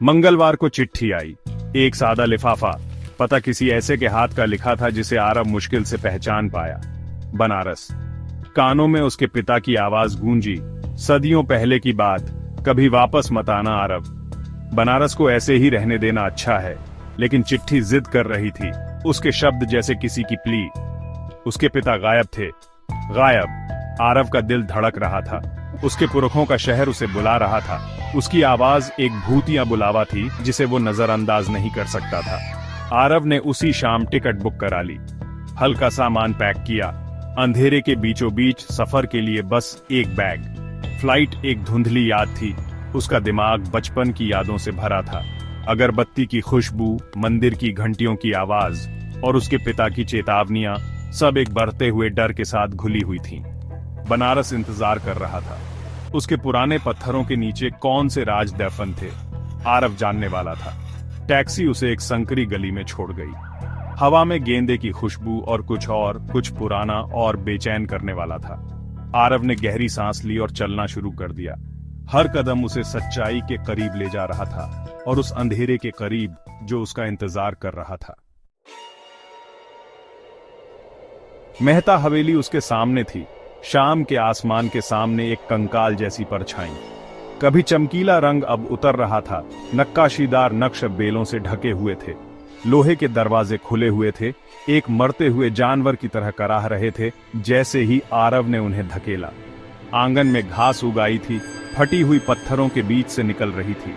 मंगलवार को चिट्ठी आई। एक सादा लिफाफा, पता किसी ऐसे के हाथ का लिखा था जिसे आरव मुश्किल से पहचान पाया। बनारस। कानों में उसके पिता की आवाज गूंजी, सदियों पहले की बात, कभी वापस मत आना आरव। बनारस को ऐसे ही रहने देना अच्छा है, लेकिन चिट्ठी जिद कर रही थी, उसके शब्द जैसे किसी की प्ली। उसके पिता गायब थे, गायब। आरव का दिल धड़क रहा था। उसके पुरखों का शहर उसे बुला रहा था। उसकी आवाज एक भूतिया बुलावा थी जिसे वो नजरअंदाज नहीं कर सकता था। आरव ने उसी शाम टिकट बुक करा ली, हल्का सामान पैक किया। अंधेरे के बीचों बीच सफर के लिए बस एक बैग। फ्लाइट एक धुंधली याद थी। उसका दिमाग बचपन की यादों से भरा था। अगरबत्ती की खुशबू, मंदिर की घंटियों की आवाज और उसके पिता की चेतावनियां सब एक बढ़ते हुए डर के साथ घुली हुई थीं। बनारस इंतजार कर रहा था। उसके पुराने पत्थरों के नीचे कौन से राज दफन थे, आरव जानने वाला था। टैक्सी उसे एक संकरी गली में छोड़ गई। हवा में गेंदे की खुशबू और कुछ पुराना और बेचैन करने वाला था। आरव ने गहरी सांस ली और चलना शुरू कर दिया। हर कदम उसे सच्चाई के करीब ले जा रहा था, और उस अंधेरे के करीब जो उसका इंतजार कर रहा था। मेहता हवेली उसके सामने थी, शाम के आसमान के सामने एक कंकाल जैसी परछाई। कभी चमकीला रंग अब उतर रहा था। नक्काशीदार नक्श बेलों से ढके हुए थे। लोहे के दरवाजे खुले हुए थे, एक मरते हुए जानवर की तरह कराह रहे थे जैसे ही आरव ने उन्हें धकेला। आंगन में घास उगाई थी, फटी हुई पत्थरों के बीच से निकल रही थी।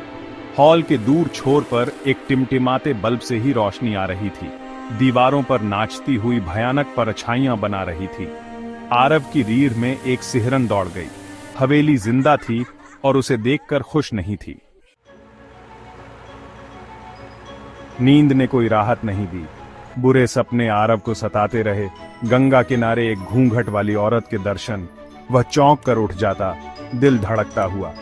हॉल के दूर छोर पर एक टिमटिमाते बल्ब से ही रोशनी आ रही थी। दीवारों पर नाचती हुई भयानक परछाइयां बना रही थी। आरव की रीढ़ में एक सिहरन दौड़ गई। हवेली जिंदा थी और उसे देखकर खुश नहीं थी। नींद ने कोई राहत नहीं दी। बुरे सपने आरव को सताते रहे। गंगा किनारे एक घूंघट वाली औरत के दर्शन, वह चौंक कर उठ जाता, दिल धड़कता हुआ।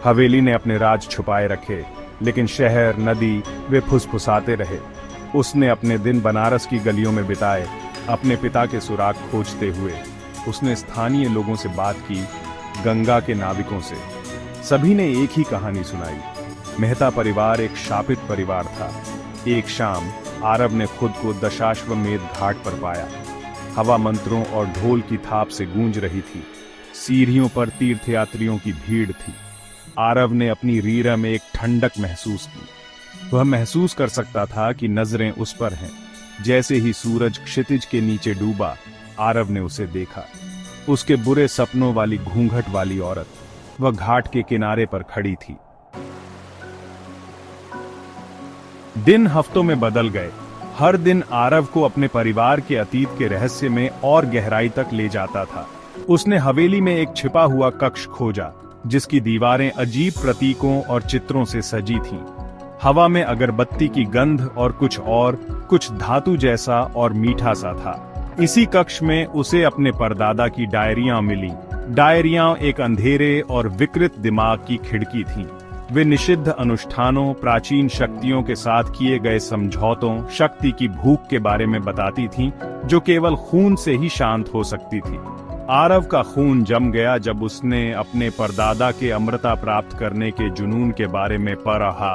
हवेली ने अपने राज छुपाए रखे, लेकिन शहर, नदी, वे फुसफुसाते रहे। उसने अपने दिन बनारस की गलियों में बिताए, अपने पिता के सुराग खोजते हुए। उसने स्थानीय लोगों से बात की, गंगा के नाविकों से। सभी ने एक ही कहानी सुनाई। मेहता परिवार एक शापित परिवार था। एक शाम आरव ने खुद को दशाश्वमेध घाट पर पाया। हवा मंत्रों और ढोल की थाप से गूंज रही थी। सीढ़ियों पर तीर्थयात्रियों की भीड़ थी। आरव ने अपनी रीढ़ में एक ठंडक महसूस की। वह महसूस कर सकता था कि नजरें उस पर हैं। जैसे ही सूरज क्षितिज के नीचे डूबा, आरव ने उसे देखा। उसके बुरे सपनों वाली घूंघट वाली औरत, वह घाट के किनारे पर खड़ी थी। दिन हफ्तों में बदल गए। हर दिन आरव को अपने परिवार के अतीत के रहस्य में और गहराई तक ले जाता था। उसने हवेली में एक छिपा हुआ कक्ष खोजा, जिसकी दीवारें अजीब प्रतीकों और चित्रों से सजी थीं। हवा में अगरबत्ती की गंध और कुछ धातु जैसा और मीठा सा था। इसी कक्ष में उसे अपने परदादा की डायरियां मिली। डायरियां एक अंधेरे और विकृत दिमाग की खिड़की थीं। वे निषिद्ध अनुष्ठानों, प्राचीन शक्तियों के साथ किए गए समझौतों, शक्ति की भूख के बारे में बताती थीं, जो केवल खून से ही शांत हो सकती थी। आरव का खून जम गया जब उसने अपने परदादा के अमृता प्राप्त करने के जुनून के बारे में पढ़ा।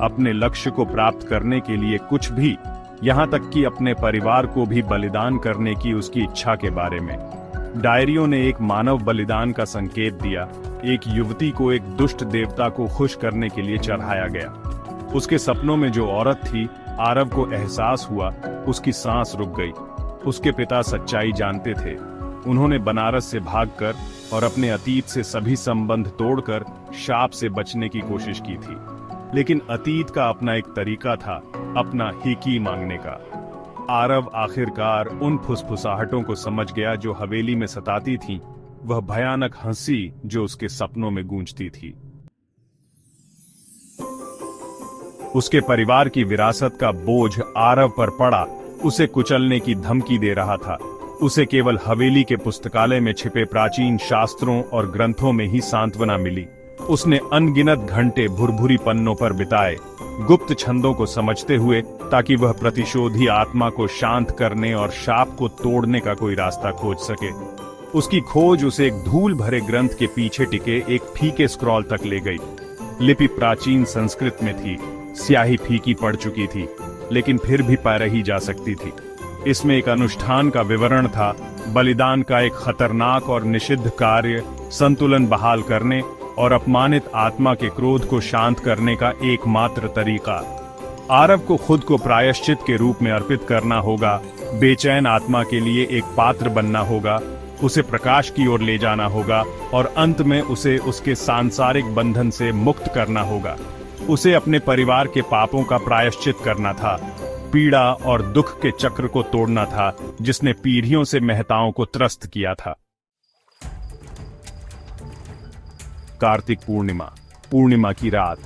अपने लक्ष्य को प्राप्त करने के लिए कुछ भी, यहाँ तक कि अपने परिवार को भी बलिदान करने की उसकी इच्छा के बारे में। डायरियों ने एक मानव बलिदान का संकेत दिया। एक युवती को एक दुष्ट देवता को खुश करने के लिए चढ़ाया गया। उसके सपनों में जो औरत थी, आरव को एहसास हुआ, उसकी सांस रुक गई। उसके पिता सच्चाई जानते थे। उन्होंने बनारस से भागकर और अपने अतीत से सभी संबंध तोड़कर शाप से बचने की कोशिश की थी। लेकिन अतीत का अपना एक तरीका था, अपना हिकी मांगने का। आरव आखिरकार उन फुसफुसाहटों को समझ गया जो हवेली में सताती थीं, वह भयानक हंसी जो उसके सपनों में गूंजती थी। उसके परिवार की विरासत का बोझ आरव पर पड़ा, उसे कुचलने की धमकी दे रहा था। उसे केवल हवेली के पुस्तकालय में छिपे प्राचीन शास्त्रों और ग्रंथों में ही सांत्वना मिली। उसने अनगिनत घंटे भुरभुरी पन्नों पर बिताए, गुप्त छंदों को समझते हुए, ताकि वह प्रतिशोधी आत्मा को शांत करने और शाप को तोड़ने का कोई रास्ता खोज सके। उसकी खोज उसे एक धूल भरे ग्रंथ के पीछे टिके एक फीके स्क्रॉल तक ले गई। लिपि प्राचीन संस्कृत में थी, स्याही फीकी पड़ चुकी थी, लेकिन फिर भी पढ़ी जा सकती थी। इसमें एक अनुष्ठान का विवरण था, बलिदान का एक खतरनाक और निषिद्ध कार्य, संतुलन बहाल करने और अपमानित आत्मा के क्रोध को शांत करने का एकमात्र तरीका। आरव को खुद को प्रायश्चित के रूप में अर्पित करना होगा, बेचैन आत्मा के लिए एक पात्र बनना होगा, उसे प्रकाश की ओर ले जाना होगा और अंत में उसे उसके सांसारिक बंधन से मुक्त करना होगा। उसे अपने परिवार के पापों का प्रायश्चित करना था, पीड़ा और दुख के चक्र को तोड़ना था जिसने पीढ़ियों से महताओं को त्रस्त किया था। कार्तिक पूर्णिमा की रात,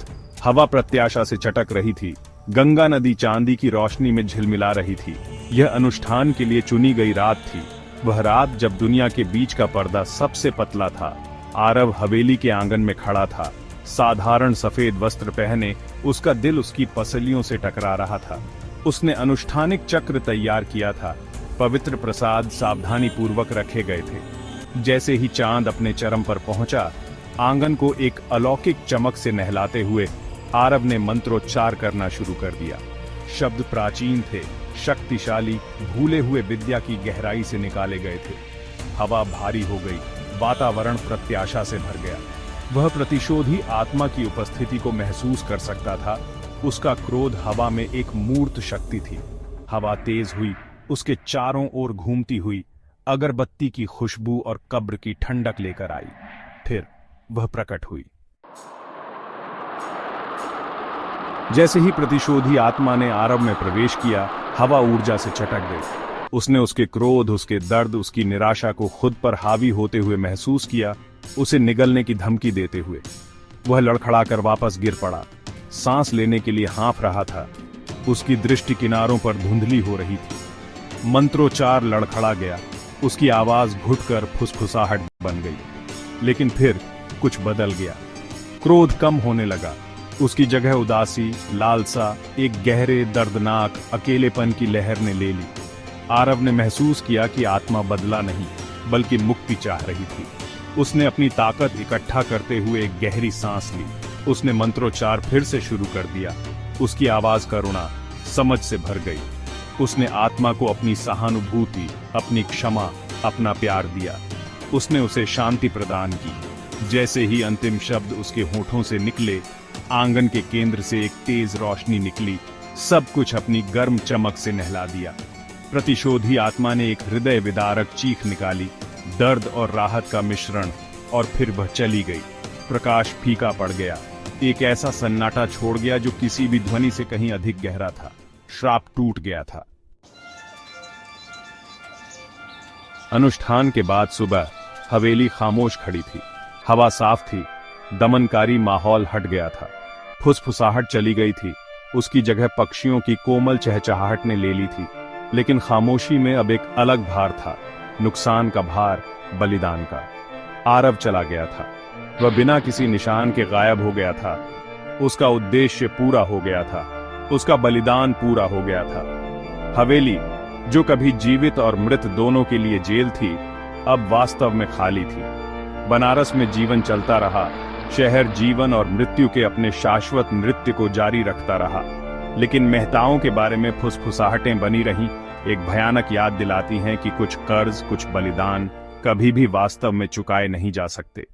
हवा प्रत्याशा से चटक रही थी, गंगा नदी चांदी की रोशनी में झिलमिला रही थी। यह अनुष्ठान के लिए चुनी गई रात थी, वह रात जब दुनिया के बीच का पर्दा सबसे पतला था। आरव हवेली के आंगन में खड़ा था, साधारण सफेद वस्त्र पहने, उसका दिल उसकी पसलियों से टकरा रहा था। उसने अनुष्ठानिक चक्र तैयार किया था, पवित्र प्रसाद सावधानी पूर्वक रखे गए थे। जैसे ही चांद अपने चरम पर पहुंचा, आंगन को एक अलौकिक चमक से नहलाते हुए आरव ने मंत्रोच्चार करना शुरू कर दिया। शब्द प्राचीन थे, शक्तिशाली, भूले हुए विद्या की गहराई से निकाले गए थे। हवा भारी हो गई, वातावरण प्रत्याशा से भर गया। वह प्रतिशोधी आत्मा की उपस्थिति को महसूस कर सकता था। उसका क्रोध हवा में एक मूर्त शक्ति थी। हवा तेज हुई, उसके चारों ओर घूमती हुई, अगरबत्ती की खुशबू और कब्र की ठंडक लेकर आई। फिर वह प्रकट हुई। जैसे ही प्रतिशोधी आत्मा ने आरव में प्रवेश किया, हवा ऊर्जा से चटक गई। उसने उसके क्रोध, उसके दर्द, उसकी निराशा को खुद पर हावी होते हुए महसूस किया, उसे निगलने की धमकी देते हुए। वह लड़खड़ाकर वापस गिर पड़ा, सांस लेने के लिए हाँफ रहा था। उसकी दृष्टि किनारों पर धुंधली हो रही थी। मंत्रोच्चार लड़खड़ा गया, उसकी आवाज घुटकर फुसफुसाहट बन गई। लेकिन फिर कुछ बदल गया। क्रोध कम होने लगा, उसकी जगह उदासी, लालसा, एक गहरे दर्दनाक अकेलेपन की लहर ने ले ली। आरव ने महसूस किया कि आत्मा बदला नहीं, बल्कि मुक्ति चाह रही थी। उसने अपनी ताकत इकट्ठा करते हुए एक गहरी सांस ली। उसने मंत्रोच्चार फिर से शुरू कर दिया। उसकी आवाज करुणा, समझ से भर गई। उसने आत्मा को अपनी सहानुभूति, अपनी क्षमा, अपना प्यार दिया। उसने उसे शांति प्रदान की। जैसे ही अंतिम शब्द उसके होठों से निकले, आंगन के केंद्र से एक तेज रोशनी निकली, सब कुछ अपनी गर्म चमक से नहला दिया। प्रतिशोधी आत्मा ने एक हृदय विदारक चीख निकाली, दर्द और राहत का मिश्रण, और फिर वह चली गई। प्रकाश फीका पड़ गया, एक ऐसा सन्नाटा छोड़ गया जो किसी भी ध्वनि से कहीं अधिक गहरा था। श्राप टूट गया था। अनुष्ठान के बाद सुबह हवेली खामोश खड़ी थी। हवा साफ थी, दमनकारी माहौल हट गया था। फुसफुसाहट चली गई थी, उसकी जगह पक्षियों की कोमल चहचहाहट ने ले ली थी। लेकिन खामोशी में अब एक अलग भार था, नुकसान का भार, बलिदान का। आरव चला गया था, वह बिना किसी निशान के गायब हो गया था। उसका उद्देश्य पूरा हो गया था, उसका बलिदान पूरा हो गया था। हवेली, जो कभी जीवित और मृत दोनों के लिए जेल थी, अब वास्तव में खाली थी। बनारस में जीवन चलता रहा, शहर जीवन और मृत्यु के अपने शाश्वत नृत्य को जारी रखता रहा। लेकिन मेहताओं के बारे में फुसफुसाहटें बनी रहीं, एक भयानक याद दिलाती हैं कि कुछ कर्ज, कुछ बलिदान कभी भी वास्तव में चुकाए नहीं जा सकते।